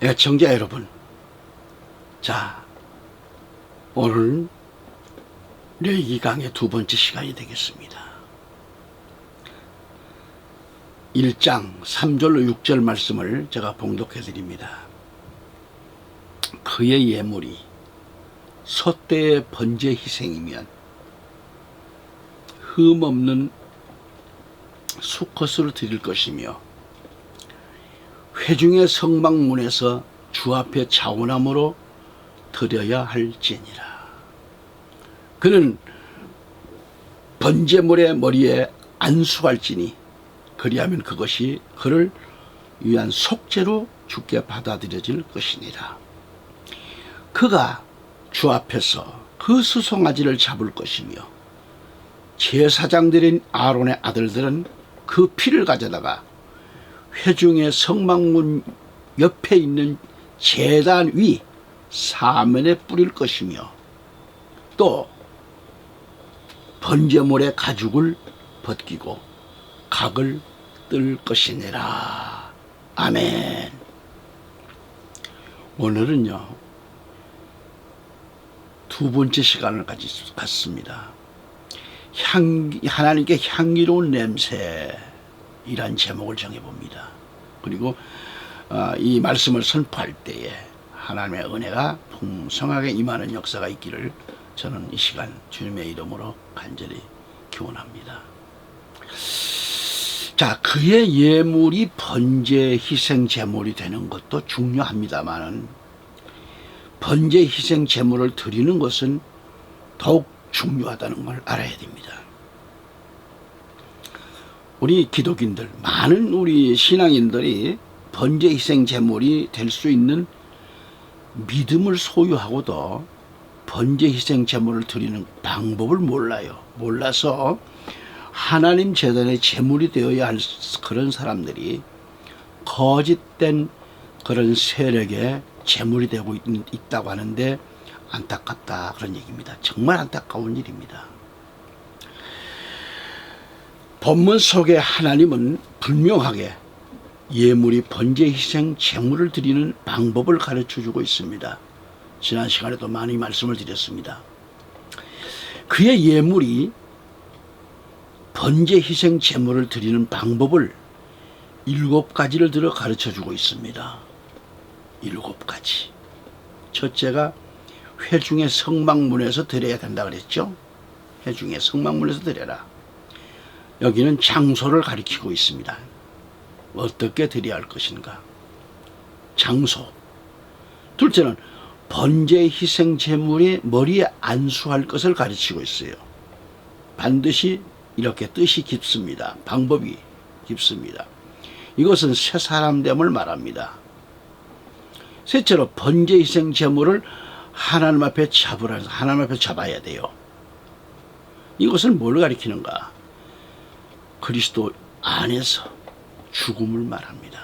애청자 여러분, 자, 오늘 레위기 강의 두 번째 시간이 되겠습니다. 1장 3절로 6절 말씀을 제가 봉독해 드립니다. 그의 예물이 소떼의 번제 희생이면 흠없는 수컷으로 드릴 것이며 회중의 성막문에서 주 앞에 자원함으로 드려야 할지니라. 그는 번제물의 머리에 안수할지니 그리하면 그것이 그를 위한 속죄로 주께 받아들여질 것이니라. 그가 주 앞에서 그 수송아지를 잡을 것이며 제사장들인 아론의 아들들은 그 피를 가져다가 회중의 성막문 옆에 있는 제단 위 사면에 뿌릴 것이며 또 번제물의 가죽을 벗기고 각을 뜰 것이니라. 아멘. 오늘은요, 두 번째 시간을 갖습니다. 하나님께 향기로운 냄새이란 제목을 정해봅니다. 그리고 이 말씀을 선포할 때에 하나님의 은혜가 풍성하게 임하는 역사가 있기를 저는 이 시간 주님의 이름으로 간절히 기원합니다. 자, 그의 예물이 번제 희생 제물이 되는 것도 중요합니다만은 번제 희생 제물을 드리는 것은 더욱 중요하다는 걸 알아야 됩니다. 우리 기독인들, 많은 우리 신앙인들이 번제 희생 제물이 될 수 있는 믿음을 소유하고도 번제 희생 제물을 드리는 방법을 몰라요. 몰라서 하나님 제단의 제물이 되어야 할 그런 사람들이 거짓된 그런 세력의 제물이 되고 있다고 하는데 안타깝다, 그런 얘기입니다. 정말 안타까운 일입니다. 본문 속에 하나님은 분명하게 예물이 번제 희생 제물을 드리는 방법을 가르쳐주고 있습니다. 지난 시간에도 많이 말씀을 드렸습니다. 그의 예물이 번제 희생 제물을 드리는 방법을 7가지를 들어 가르쳐주고 있습니다. 7가지. 첫째가 회중의 성막문에서 드려야 된다 그랬죠. 회중의 성막문에서 드려라. 여기는 장소를 가리키고 있습니다. 어떻게 드려야 할 것인가. 장소. 둘째는 번제 희생 제물이 머리에 안수할 것을 가르치고 있어요. 반드시 이렇게 뜻이 깊습니다. 방법이 깊습니다. 이것은 새 사람됨을 말합니다. 셋째로 번제 희생 제물을 하나님 앞에 잡으라. 하나님 앞에 잡아야 돼요. 이것은 뭘 가리키는가? 그리스도 안에서 죽음을 말합니다.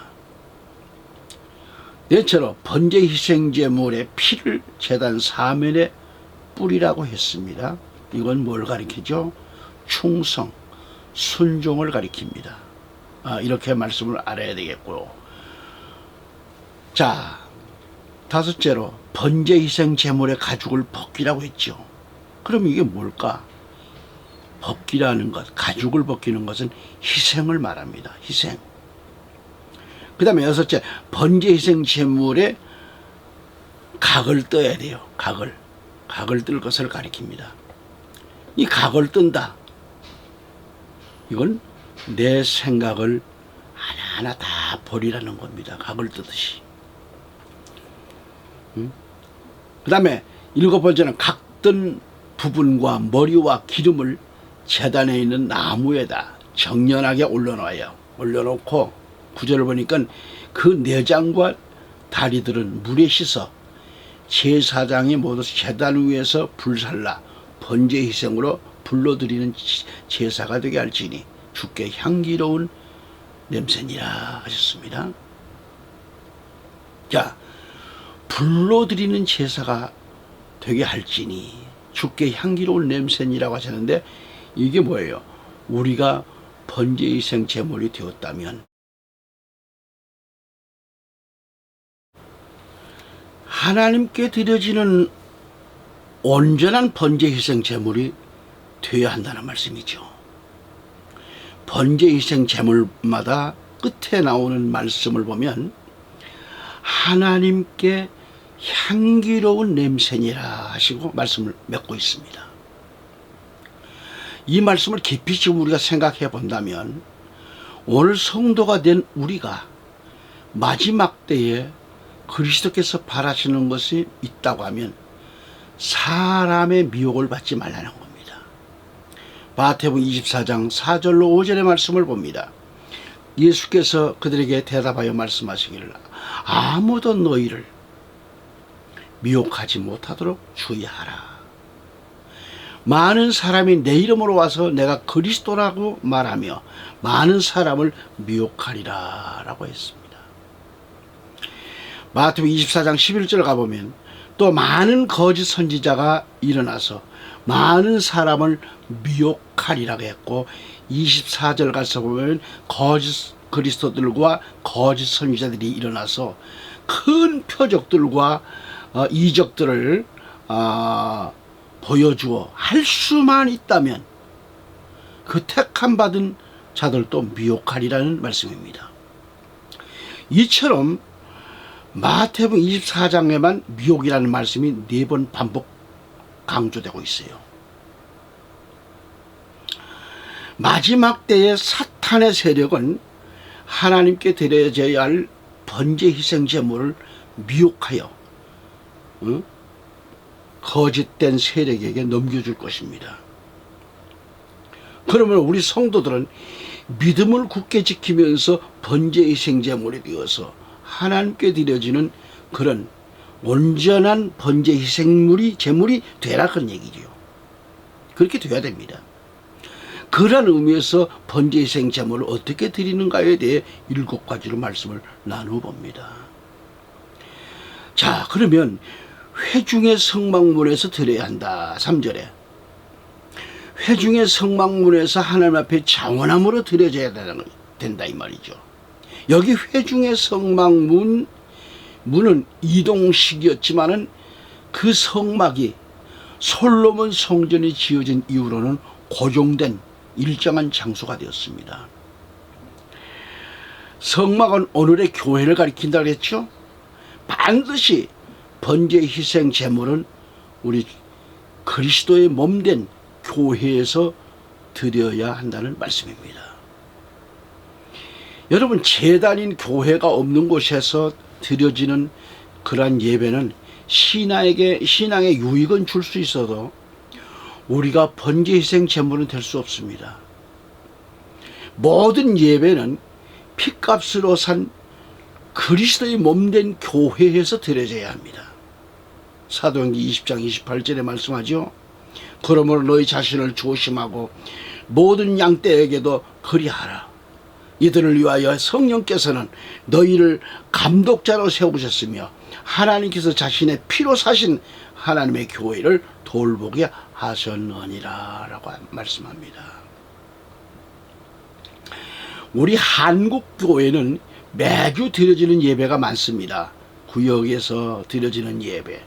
넷째로 번제 희생 제물의 피를 제단 사면에 뿌리라고 했습니다. 이건 뭘 가리키죠? 충성, 순종을 가리킵니다. 이렇게 말씀을 알아야 되겠고요. 자, 다섯째로 번제 희생 제물의 가죽을 벗기라고 했죠. 그럼 이게 뭘까? 벗기라는 것, 가죽을 벗기는 것은 희생을 말합니다. 희생. 그 다음에 여섯째, 번제 희생 제물에 각을 떠야 돼요. 각을 뜰 것을 가리킵니다. 이 각을 뜬다. 이건 내 생각을 하나하나 다 버리라는 겁니다. 각을 뜨듯이. 그 다음에 7번째는 각든 부분과 머리와 기름을 제단에 있는 나무에다 정연하게 올려놓고 9절을 보니까 그 내장과 다리들은 물에 씻어 제사장이 모두 제단 위에서 불살라 번제 희생으로 불러드리는 제사가 되게 할지니 주께 향기로운 냄새니라 하셨습니다. 자, 불러드리는 제사가 되게 할지니 주께 향기로운 냄새니라고 하셨는데 이게 뭐예요? 우리가 번제 희생 제물이 되었다면 하나님께 드려지는 온전한 번제 희생 제물이 되어야 한다는 말씀이죠. 번제 희생 제물마다 끝에 나오는 말씀을 보면 하나님께 향기로운 냄새니라 하시고 말씀을 맺고 있습니다. 이 말씀을 깊이 좀 우리가 생각해 본다면 오늘 성도가 된 우리가 마지막 때에 그리스도께서 바라시는 것이 있다고 하면 사람의 미혹을 받지 말라는 겁니다. 마태복음 24장 4절로 5절의 말씀을 봅니다. 예수께서 그들에게 대답하여 말씀하시기를 아무도 너희를 미혹하지 못하도록 주의하라. 많은 사람이 내 이름으로 와서 내가 그리스도라고 말하며 많은 사람을 미혹하리라 라고 했습니다. 마태복음 24장 11절 가보면 또 많은 거짓 선지자가 일어나서 많은 사람을 미혹하리라고 했고 24절 가서 보면 거짓 그리스도들과 거짓 선지자들이 일어나서 큰 표적들과 이적들을 보여주어 할 수만 있다면 그 택함 받은 자들도 미혹하리라는 말씀입니다. 이처럼 마태복음 24장에만 미혹이라는 말씀이 4번 반복 강조되고 있어요. 마지막 때의 사탄의 세력은 하나님께 드려져야 할 번제 희생 제물을 미혹하여 거짓된 세력에게 넘겨줄 것입니다. 그러면 우리 성도들은 믿음을 굳게 지키면서 번제 희생 제물이 되어서 하나님께 드려지는 그런 온전한 번제 희생물이 제물이 되라 그런 얘기죠. 그렇게 돼야 됩니다. 그런 의미에서 번제 희생 제물을 어떻게 드리는가에 대해 7가지로 말씀을 나누어 봅니다. 자, 그러면 회중의 성막문에서 드려야 한다. 3절에 회중의 성막문에서 하나님 앞에 자원함으로 드려져야 된다 이 말이죠. 여기 회중의 성막문 문은 이동식이었지만은 그 성막이 솔로몬 성전이 지어진 이후로는 고정된 일정한 장소가 되었습니다. 성막은 오늘의 교회를 가리킨다 그랬죠. 반드시 번제 희생 제물은 우리 그리스도의 몸된 교회에서 드려야 한다는 말씀입니다. 여러분, 제단인 교회가 없는 곳에서 드려지는 그러한 예배는 신앙의 유익은 줄 수 있어도 우리가 번제 희생 제물은 될 수 없습니다. 모든 예배는 핏값으로 산 그리스도의 몸된 교회에서 드려져야 합니다. 사도행전 20장 28절에 말씀하죠. 그러므로 너희 자신을 조심하고 모든 양떼에게도 그리하라. 이들을 위하여 성령께서는 너희를 감독자로 세우셨으며 하나님께서 자신의 피로 사신 하나님의 교회를 돌보게 하셨느니라 라고 말씀합니다. 우리 한국 교회는 매주 드려지는 예배가 많습니다. 구역에서 드려지는 예배,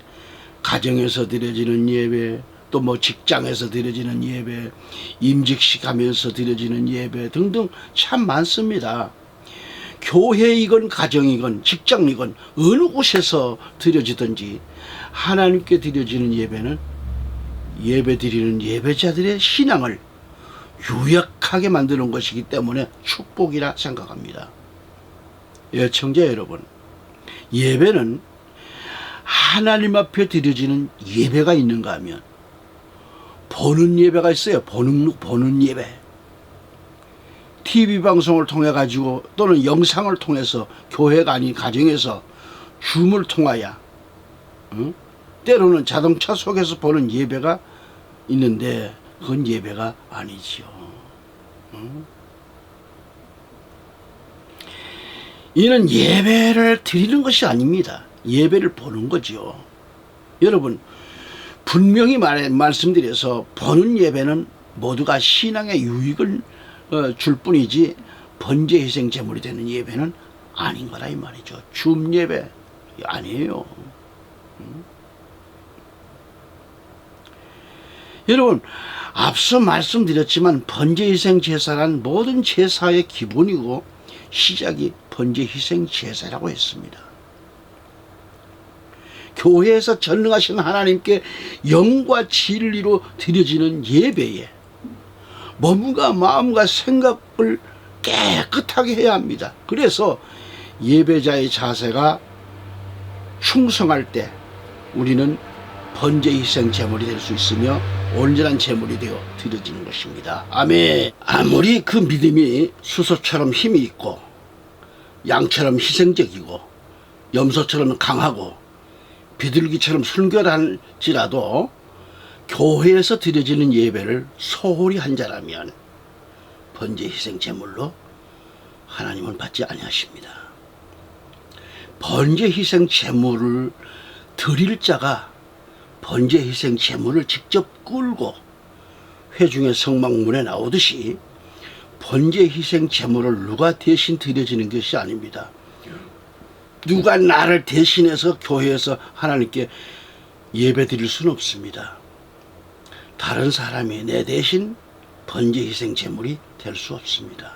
가정에서 드려지는 예배, 또 뭐 직장에서 드려지는 예배, 임직식 하면서 드려지는 예배 등등 참 많습니다. 교회이건 가정이건 직장이건 어느 곳에서 드려지든지 하나님께 드려지는 예배는 예배 드리는 예배자들의 신앙을 유약하게 만드는 것이기 때문에 축복이라 생각합니다. 애청자 여러분, 예배는 하나님 앞에 드려지는 예배가 있는가 하면 보는 예배가 있어요. 보는 예배. TV 방송을 통해 가지고 또는 영상을 통해서 교회가 아닌 가정에서 줌을 통하여 때로는 자동차 속에서 보는 예배가 있는데 그건 예배가 아니지요. 이는 예배를 드리는 것이 아닙니다. 예배를 보는 거죠. 여러분, 분명히 말씀드려서 보는 예배는 모두가 신앙의 유익을 줄 뿐이지 번제 희생 제물이 되는 예배는 아닌 거라 이 말이죠. 줌 예배 아니에요. 여러분, 앞서 말씀드렸지만 번제희생 제사란 모든 제사의 기본이고 시작이 번제희생 제사라고 했습니다. 교회에서 전능하신 하나님께 영과 진리로 드려지는 예배에 몸과 마음과 생각을 깨끗하게 해야 합니다. 그래서 예배자의 자세가 충성할 때 우리는 번제희생 제물이 될 수 있으며 온전한 제물이 되어 드려지는 것입니다. 아멘. 아무리 그 믿음이 수소처럼 힘이 있고 양처럼 희생적이고 염소처럼 강하고 비둘기처럼 순결할지라도 교회에서 드려지는 예배를 소홀히 한 자라면 번제희생 제물로 하나님은 받지 아니하십니다. 번제희생 제물을 드릴 자가 번제희생 제물을 직접 끌고 회중의 성막문에 나오듯이 번제희생 제물을 누가 대신 드려지는 것이 아닙니다. 누가 나를 대신해서 교회에서 하나님께 예배 드릴 수는 없습니다. 다른 사람이 내 대신 번제희생 제물이 될 수 없습니다.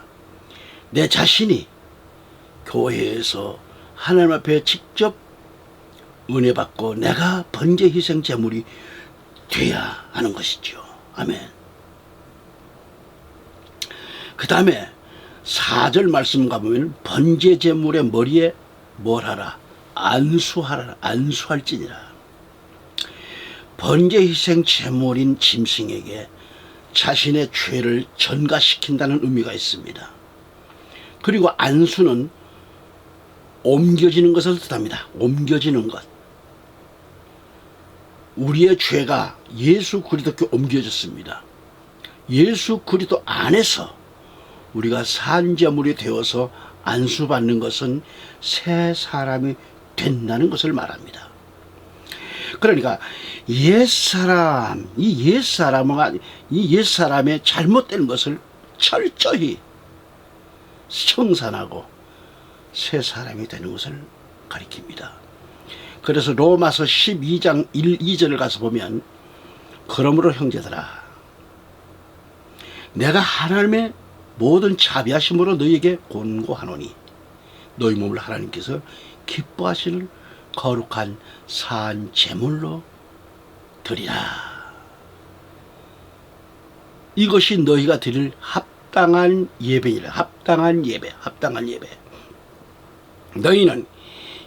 내 자신이 교회에서 하나님 앞에 직접 은혜 받고 내가 번제희생 제물이 돼야 하는 것이죠. 아멘. 그 다음에 4절 말씀 가보면 번제 제물의 머리에 뭘 하라? 안수하라. 안수할지니라. 번제희생 제물인 짐승에게 자신의 죄를 전가시킨다는 의미가 있습니다. 그리고 안수는 옮겨지는 것을 뜻합니다. 옮겨지는 것. 우리의 죄가 예수 그리스도께 옮겨졌습니다. 예수 그리스도 안에서 우리가 산제물이 되어서 안수받는 것은 새 사람이 된다는 것을 말합니다. 그러니까 옛사람의 잘못된 것을 철저히 청산하고 새 사람이 되는 것을 가리킵니다. 그래서 로마서 12장 1, 2절을 가서 보면 그러므로 형제들아 내가 하나님의 모든 자비하심으로 너희에게 권고하노니 너희 몸을 하나님께서 기뻐하시는 거룩한 산 제물로 드리라. 이것이 너희가 드릴 합당한 예배니라. 합당한 예배. 너희는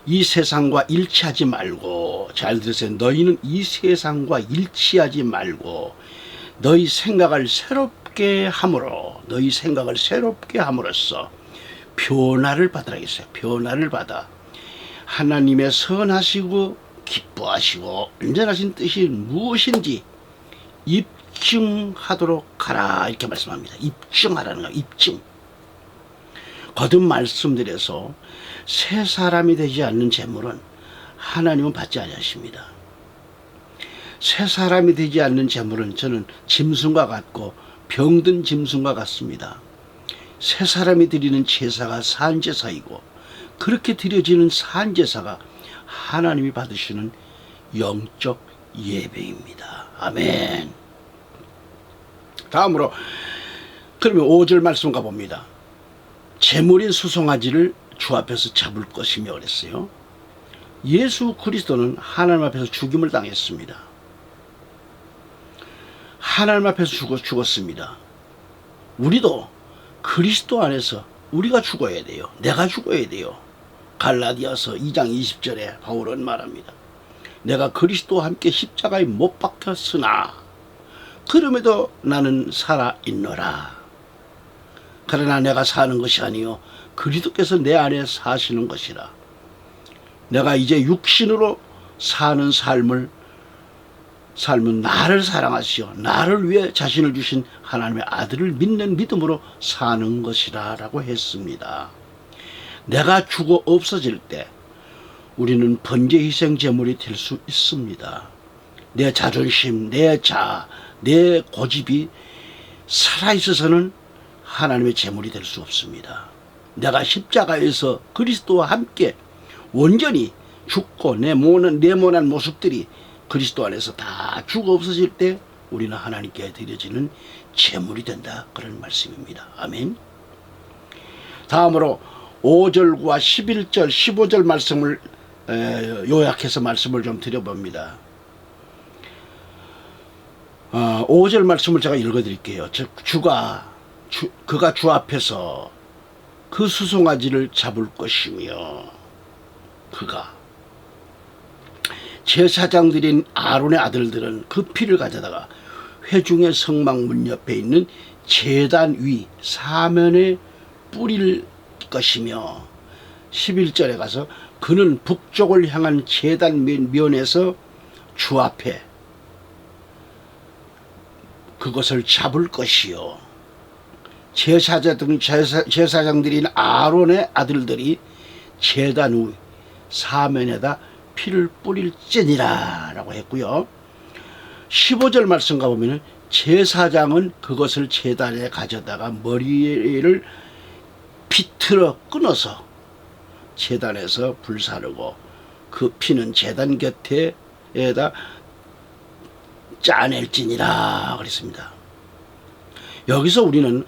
이 세상과 일치하지 말고, 잘 들으세요. 너희는 이 세상과 일치하지 말고 너희 생각을 새롭게 함으로써 변화를 받으라 했어요. 변화를 받아 하나님의 선하시고 기뻐하시고 온전하신 뜻이 무엇인지 입증하도록 하라, 이렇게 말씀합니다. 입증하라는 거예요. 입증. 거듭 말씀드려서 새 사람이 되지 않는 제물은 하나님은 받지 아니하십니다. 새 사람이 되지 않는 제물은 저는 짐승과 같고 병든 짐승과 같습니다. 새 사람이 드리는 제사가 산제사이고 그렇게 드려지는 산제사가 하나님이 받으시는 영적 예배입니다. 아멘. 다음으로 그러면 5절 말씀 가봅니다. 제물인 수송아지를 주 앞에서 잡을 것이며 그랬어요. 예수 그리스도는 하나님 앞에서 죽임을 당했습니다. 하나님 앞에서 죽었습니다. 우리도 그리스도 안에서 우리가 죽어야 돼요. 내가 죽어야 돼요. 갈라디아서 2장 20절에 바울은 말합니다. 내가 그리스도와 함께 십자가에 못 박혔으나 그럼에도 나는 살아있노라. 그러나 내가 사는 것이 아니요 그리스도께서 내 안에 사시는 것이라. 내가 이제 육신으로 사는 삶은 나를 사랑하시어 나를 위해 자신을 주신 하나님의 아들을 믿는 믿음으로 사는 것이라 라고 했습니다. 내가 죽어 없어질 때 우리는 번제희생 제물이 될 수 있습니다. 내 자존심, 내 고집이 살아있어서는 하나님의 제물이 될 수 없습니다. 내가 십자가에서 그리스도와 함께 온전히 죽고 네모난 모습들이 그리스도 안에서 다 죽어 없어질 때 우리는 하나님께 드려지는 제물이 된다, 그런 말씀입니다. 아멘. 다음으로 5절과 11절 15절 말씀을 요약해서 말씀을 좀 드려봅니다. 5절 말씀을 제가 읽어드릴게요. 즉 그가 주 앞에서 그 수송아지를 잡을 것이며 그가 제사장들인 아론의 아들들은 그 피를 가져다가 회중의 성막문 옆에 있는 제단 위 사면에 뿌릴 것이며 11절에 가서 그는 북쪽을 향한 제단 면에서 주 앞에 그것을 잡을 것이요 제사장들인 아론의 아들들이 제단 위 사면에다 피를 뿌릴지니라 라고 했고요. 15절 말씀 가보면 제사장은 그것을 제단에 가져다가 머리를 비틀어 끊어서 제단에서 불사르고 그 피는 제단 곁에다 짜낼지니라 그랬습니다. 여기서 우리는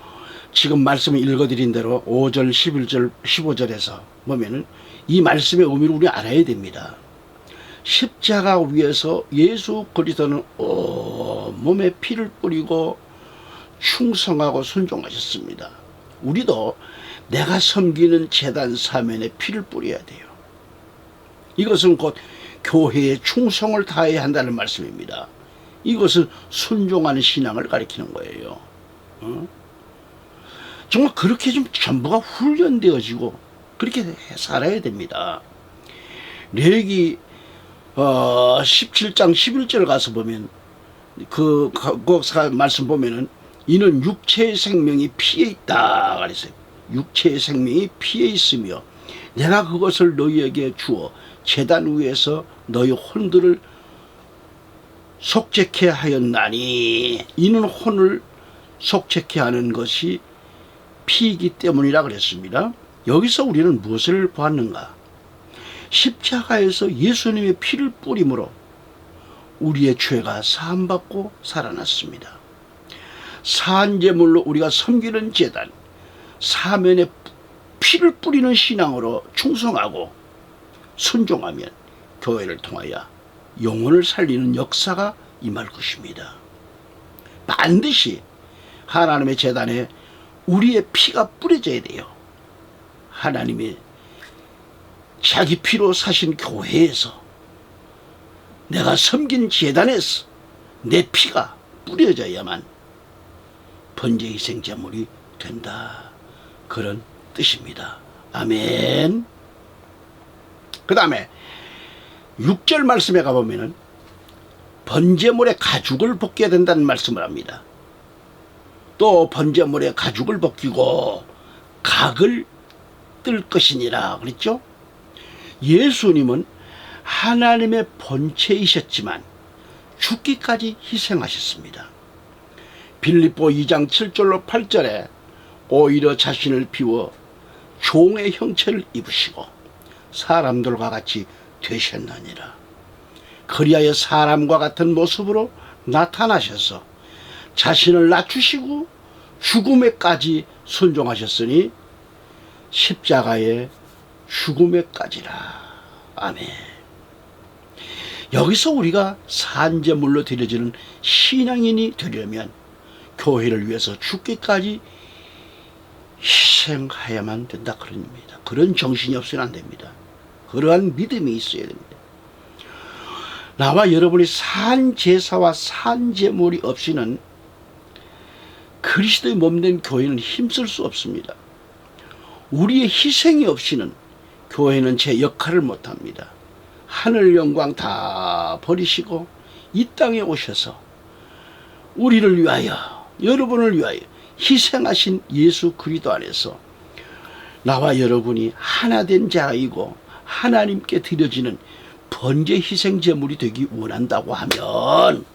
지금 말씀을 읽어드린 대로 5절, 11절, 15절에서 보면은 이 말씀의 의미를 우리 알아야 됩니다. 십자가 위에서 예수 그리스도는 온몸에 피를 뿌리고 충성하고 순종하셨습니다. 우리도 내가 섬기는 제단 사면에 피를 뿌려야 돼요. 이것은 곧 교회에 충성을 다해야 한다는 말씀입니다. 이것은 순종하는 신앙을 가리키는 거예요. 정말 그렇게 좀 전부가 훈련되어지고 그렇게 살아야 됩니다. 레위기 17장 11절 가서 보면 그 말씀 보면은 이는 육체의 생명이 피에 있다 그랬어요. 육체의 생명이 피에 있으며 내가 그것을 너희에게 주어 제단 위에서 너희 혼들을 속죄케 하였나니 이는 혼을 속죄케 하는 것이 피이기 때문이라 그랬습니다. 여기서 우리는 무엇을 보았는가? 십자가에서 예수님의 피를 뿌림으로 우리의 죄가 사함받고 살아났습니다. 사한제물로 우리가 섬기는 제단 사면에 피를 뿌리는 신앙으로 충성하고 순종하면 교회를 통하여 영혼을 살리는 역사가 임할 것입니다. 반드시 하나님의 제단에 우리의 피가 뿌려져야 돼요. 하나님이 자기 피로 사신 교회에서 내가 섬긴 제단에서 내 피가 뿌려져야만 번제희생 제물이 된다, 그런 뜻입니다. 아멘. 그 다음에 6절 말씀에 가보면은 번제물의 가죽을 벗겨야 된다는 말씀을 합니다. 또 번제물의 가죽을 벗기고 각을 뜰 것이니라 그랬죠. 예수님은 하나님의 본체이셨지만 죽기까지 희생하셨습니다. 빌립보 2장 7절로 8절에 오히려 자신을 비워 종의 형체를 입으시고 사람들과 같이 되셨느니라. 그리하여 사람과 같은 모습으로 나타나셔서 자신을 낮추시고 죽음에까지 순종하셨으니 십자가의 죽음에까지라. 아멘. 여기서 우리가 산제물로 드려지는 신앙인이 되려면 교회를 위해서 죽기까지 희생해야만 된다, 그런 의미입니다. 그런 정신이 없으면 안 됩니다. 그러한 믿음이 있어야 됩니다. 나와 여러분이 산제사와 산제물이 없이는 그리스도의 몸된 교회는 힘쓸 수 없습니다. 우리의 희생이 없이는 교회는 제 역할을 못합니다. 하늘 영광 다 버리시고 이 땅에 오셔서 우리를 위하여, 여러분을 위하여 희생하신 예수 그리스도 안에서 나와 여러분이 하나 된 자이고 하나님께 드려지는 번제 희생 제물이 되기 원한다고 하면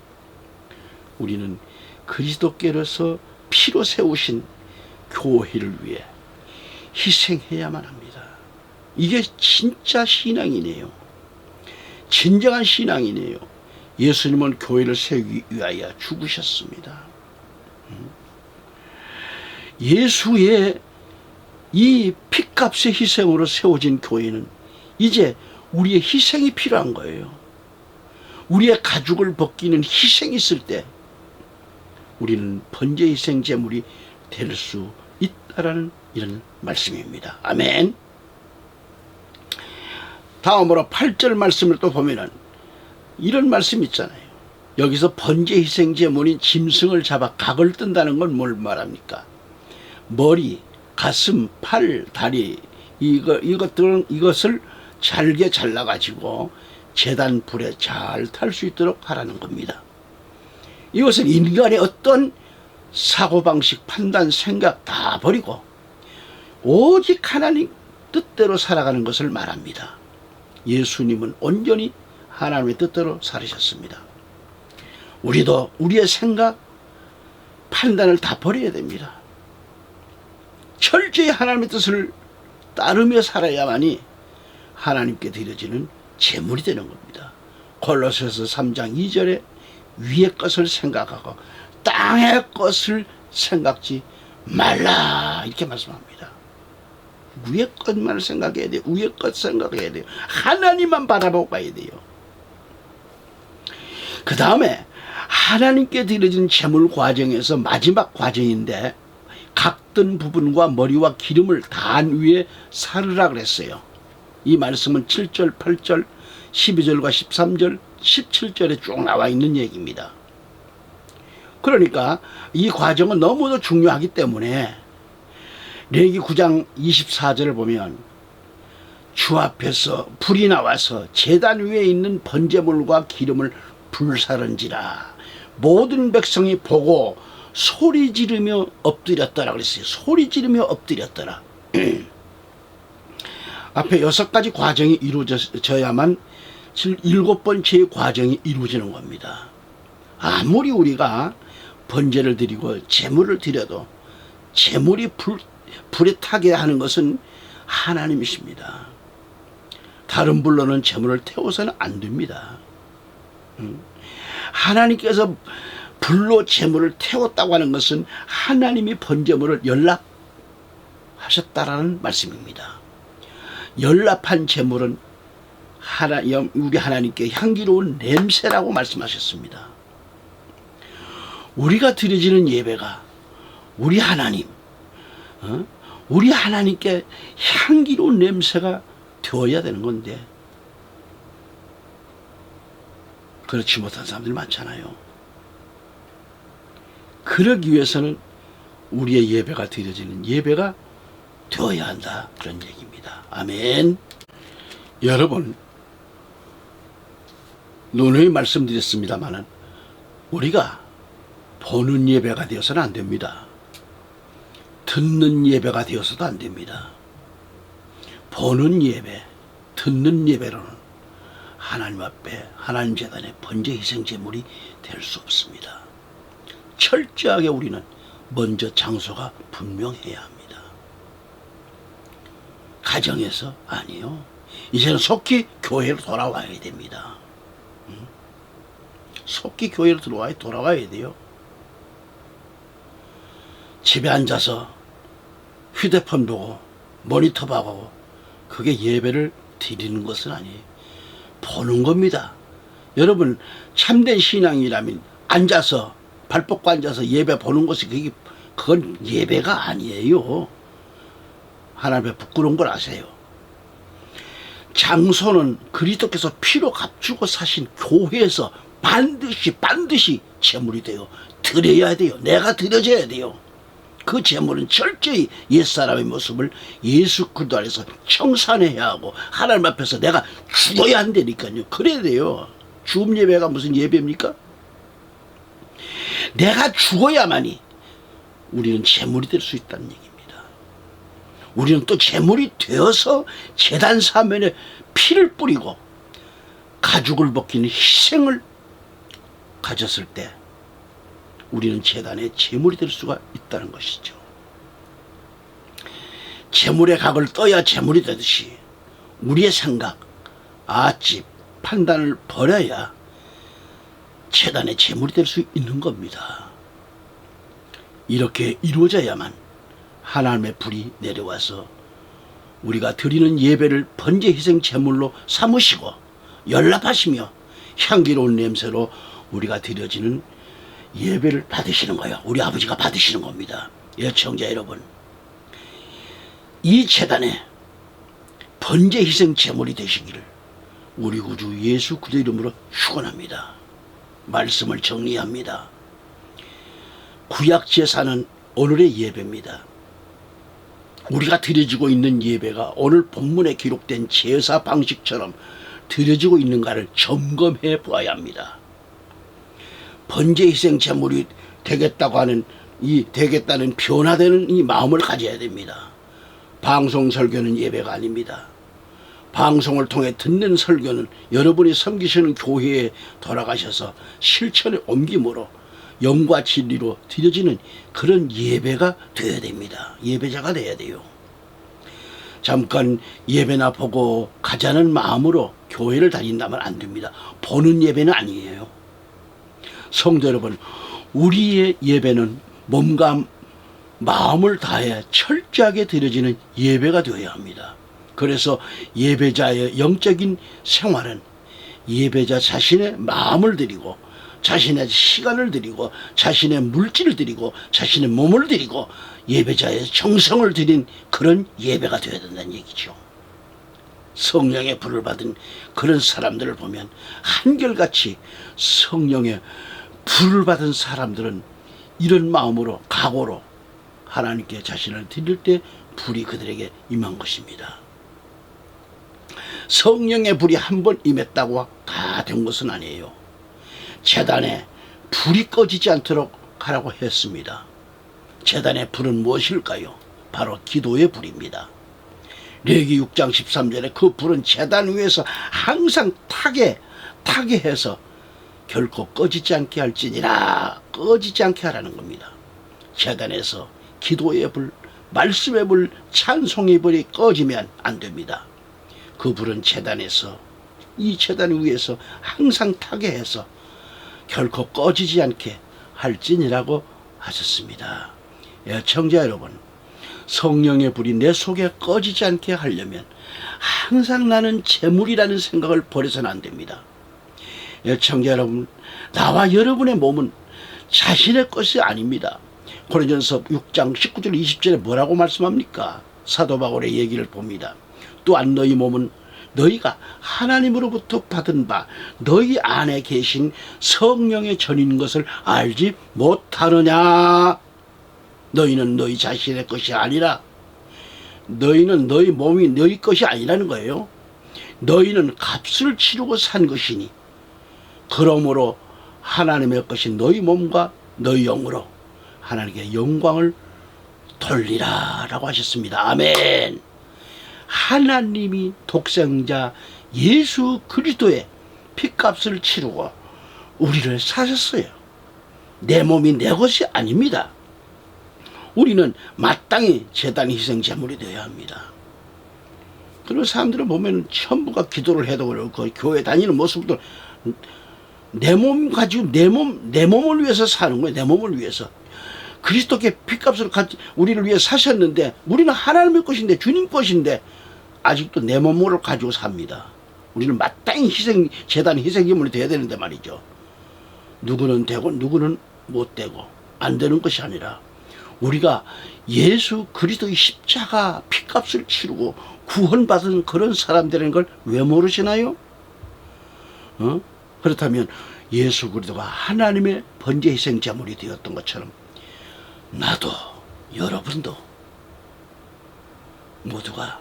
우리는 그리스도께로서 피로 세우신 교회를 위해 희생해야만 합니다. 이게 진짜 신앙이네요. 진정한 신앙이네요. 예수님은 교회를 세우기 위하여 죽으셨습니다. 예수의 이 피값의 희생으로 세워진 교회는 이제 우리의 희생이 필요한 거예요. 우리의 가죽을 벗기는 희생이 있을 때 우리는 번제 희생 제물이 될 수 있다라는 이런 말씀입니다. 아멘. 다음으로 8절 말씀을 또 보면은 이런 말씀 있잖아요. 여기서 번제 희생 제물인 짐승을 잡아 각을 뜬다는 건 뭘 말합니까? 머리, 가슴, 팔, 다리 이것을 잘게 잘라가지고 제단 불에 잘 탈 수 있도록 하라는 겁니다. 이것은 인간의 어떤 사고방식, 판단, 생각 다 버리고 오직 하나님 뜻대로 살아가는 것을 말합니다. 예수님은 온전히 하나님의 뜻대로 살으셨습니다. 우리도 우리의 생각, 판단을 다 버려야 됩니다. 철저히 하나님의 뜻을 따르며 살아야만이 하나님께 드려지는 제물이 되는 겁니다. 골로새서 3장 2절에 위의 것을 생각하고 땅의 것을 생각지 말라 이렇게 말씀합니다. 위의 것만 생각해야 돼요. 위의 것 생각해야 돼요. 하나님만 바라보고 가야 돼요. 그 다음에 하나님께 드려진 제물 과정에서 마지막 과정인데 각든 부분과 머리와 기름을 단 위에 사르라 그랬어요. 이 말씀은 7절, 8절, 12절과 13절, 17절에 쭉 나와 있는 얘기입니다. 그러니까 이 과정은 너무도 중요하기 때문에 레위기 9장 24절을 보면 주 앞에서 불이 나와서 제단 위에 있는 번제물과 기름을 불사른지라 모든 백성이 보고 소리 지르며 엎드렸더라 그랬어요. 소리 지르며 엎드렸더라. 앞에 6가지 과정이 이루어져야만 7번째의 과정이 이루어지는 겁니다. 아무리 우리가 번제를 드리고 제물을 드려도 제물이 불에 타게 하는 것은 하나님이십니다. 다른 불로는 제물을 태워서는 안 됩니다. 하나님께서 불로 제물을 태웠다고 하는 것은 하나님이 번제물을 연락하셨다라는 말씀입니다. 연락한 제물은 우리 하나님께 향기로운 냄새라고 말씀하셨습니다. 우리가 드려지는 예배가 우리 하나님, 우리 하나님께 향기로운 냄새가 되어야 되는 건데 그렇지 못한 사람들이 많잖아요. 그러기 위해서는 우리의 예배가 드려지는 예배가 되어야 한다 그런 얘기입니다. 아멘. 여러분 누누이 말씀드렸습니다마는 우리가 보는 예배가 되어서는 안 됩니다. 듣는 예배가 되어서도 안 됩니다. 보는 예배, 듣는 예배로는 하나님 앞에 하나님 제단에 번제 희생 제물이 될 수 없습니다. 철저하게 우리는 먼저 장소가 분명해야 합니다. 가정에서 아니요. 이제는 속히 교회로 돌아와야 됩니다. 속히 교회로 돌아와야 돼요. 집에 앉아서 휴대폰 보고 모니터 보고 그게 예배를 드리는 것은 아니에요. 보는 겁니다. 여러분 참된 신앙이라면 앉아서 발 뻗고 앉아서 예배 보는 것이 그건 예배가 아니에요. 하나님의 부끄러운 걸 아세요. 장소는 그리스도께서 피로 값주고 사신 교회에서 반드시 제물이 돼요. 드려야 돼요. 내가 드려져야 돼요. 그 제물은 철저히 옛사람의 모습을 예수 그리스도 안에서 청산해야 하고 하나님 앞에서 내가 죽어야 한다니까요. 그래야 돼요. 죽음 예배가 무슨 예배입니까? 내가 죽어야만이 우리는 제물이 될 수 있다는 얘기입니다. 우리는 또 제물이 되어서 제단 사면에 피를 뿌리고 가죽을 벗기는 희생을 가졌을 때 우리는 제단에 제물이 될 수가 있다는 것이죠. 제물의 각을 떠야 제물이 되듯이 우리의 생각, 집, 판단을 버려야 제단의 제물이 될 수 있는 겁니다. 이렇게 이루어져야만 하나님의 불이 내려와서 우리가 드리는 예배를 번제 희생 제물로 삼으시고 연락하시며 향기로운 냄새로 우리가 드려지는 예배를 받으시는 거예요. 우리 아버지가 받으시는 겁니다. 애청자 여러분, 이 제단에 번제 희생 제물이 되시기를 우리 구주 예수 그리스도 이름으로 축원합니다. 말씀을 정리합니다. 구약 제사는 오늘의 예배입니다. 우리가 드려지고 있는 예배가 오늘 본문에 기록된 제사 방식처럼 드려지고 있는가를 점검해 보아야 합니다. 번제 희생 제물이 되겠다고 하는 되겠다는 변화되는 이 마음을 가져야 됩니다. 방송 설교는 예배가 아닙니다. 방송을 통해 듣는 설교는 여러분이 섬기시는 교회에 돌아가셔서 실천에 옮김으로 영과 진리로 드려지는 그런 예배가 되어야 됩니다. 예배자가 되어야 돼요. 잠깐 예배나 보고 가자는 마음으로 교회를 다닌다면 안 됩니다. 보는 예배는 아니에요. 성도 여러분, 우리의 예배는 몸과 마음을 다해 철저하게 드려지는 예배가 되어야 합니다. 그래서 예배자의 영적인 생활은 예배자 자신의 마음을 드리고 자신의 시간을 드리고 자신의 물질을 드리고 자신의 몸을 드리고 예배자의 정성을 드린 그런 예배가 되어야 된다는 얘기죠. 성령의 불을 받은 그런 사람들을 보면 한결같이 성령의 불을 받은 사람들은 이런 마음으로 각오로 하나님께 자신을 드릴 때 불이 그들에게 임한 것입니다. 성령의 불이 한 번 임했다고 다 된 것은 아니에요. 제단에 불이 꺼지지 않도록 하라고 했습니다. 제단의 불은 무엇일까요? 바로 기도의 불입니다. 레위기 6장 13절에 그 불은 제단 위에서 항상 타게 해서 결코 꺼지지 않게 할지니라, 꺼지지 않게 하라는 겁니다. 제단에서 기도의 불, 말씀의 불, 찬송의 불이 꺼지면 안 됩니다. 그 불은 제단에서, 이 제단 위에서 항상 타게 해서 결코 꺼지지 않게 할지니라고 하셨습니다. 애청자 여러분, 성령의 불이 내 속에 꺼지지 않게 하려면 항상 나는 제물이라는 생각을 버려서는 안 됩니다. 애청자 여러분, 나와 여러분의 몸은 자신의 것이 아닙니다. 고린도전서 6장 19절 20절에 뭐라고 말씀합니까? 사도 바울의 얘기를 봅니다. 또한 너희 몸은 너희가 하나님으로부터 받은 바 너희 안에 계신 성령의 전인 것을 알지 못하느냐? 너희는 너희 자신의 것이 아니라, 너희는 너희 몸이 너희 것이 아니라는 거예요. 너희는 값을 치르고 산 것이니 그러므로 하나님의 것인 너희 몸과 너희 영으로 하나님께 영광을 돌리라 라고 하셨습니다. 아멘. 하나님이 독생자 예수 그리스도의 피값을 치르고 우리를 사셨어요. 내 몸이 내 것이 아닙니다. 우리는 마땅히 제단 희생 제물이 되어야 합니다. 그런 사람들을 보면 전부가 기도를 해도 그렇고 교회 다니는 모습도 내 몸 가지고 내 몸을 위해서 사는 거예요. 내 몸을 위해서. 그리스도께 피값을 우리를 위해 사셨는데 우리는 하나님의 것인데 주님 것인데 아직도 내 몸을 가지고 삽니다. 우리는 마땅히 제단 희생제물이 되어야 되는데 말이죠. 누구는 되고 누구는 못 되고 안 되는 것이 아니라 우리가 예수 그리스도의 십자가 피값을 치르고 구원받은 그런 사람들인 걸 왜 모르시나요? 그렇다면 예수 그리스도가 하나님의 번제 희생 제물이 되었던 것처럼 나도 여러분도 모두가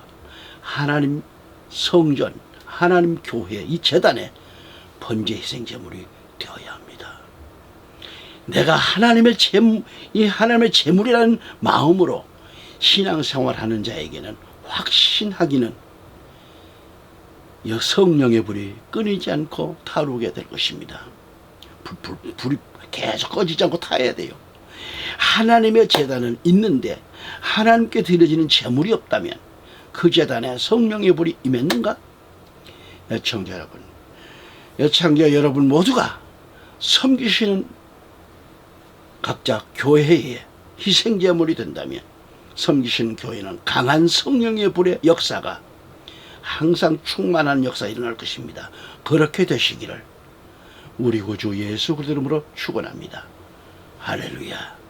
하나님 성전, 하나님 교회 이 제단에 번제 희생 제물이 되어야 합니다. 내가 하나님의 제물이라는 마음으로 신앙생활하는 자에게는 확신하기는 성령의 불이 끊이지 않고 타오르게 될 것입니다. 불이 계속 꺼지지 않고 타야 돼요. 하나님의 제단은 있는데 하나님께 드려지는 제물이 없다면 그 제단에 성령의 불이 임했는가? 애청자 여러분, 여창자 여러분 모두가 섬기시는 각자 교회의 희생제물이 된다면 섬기시는 교회는 강한 성령의 불의 역사가 항상 충만한 역사가 일어날 것입니다. 그렇게 되시기를 우리 구주 예수 그리스도 이름으로 축원합니다. 할렐루야.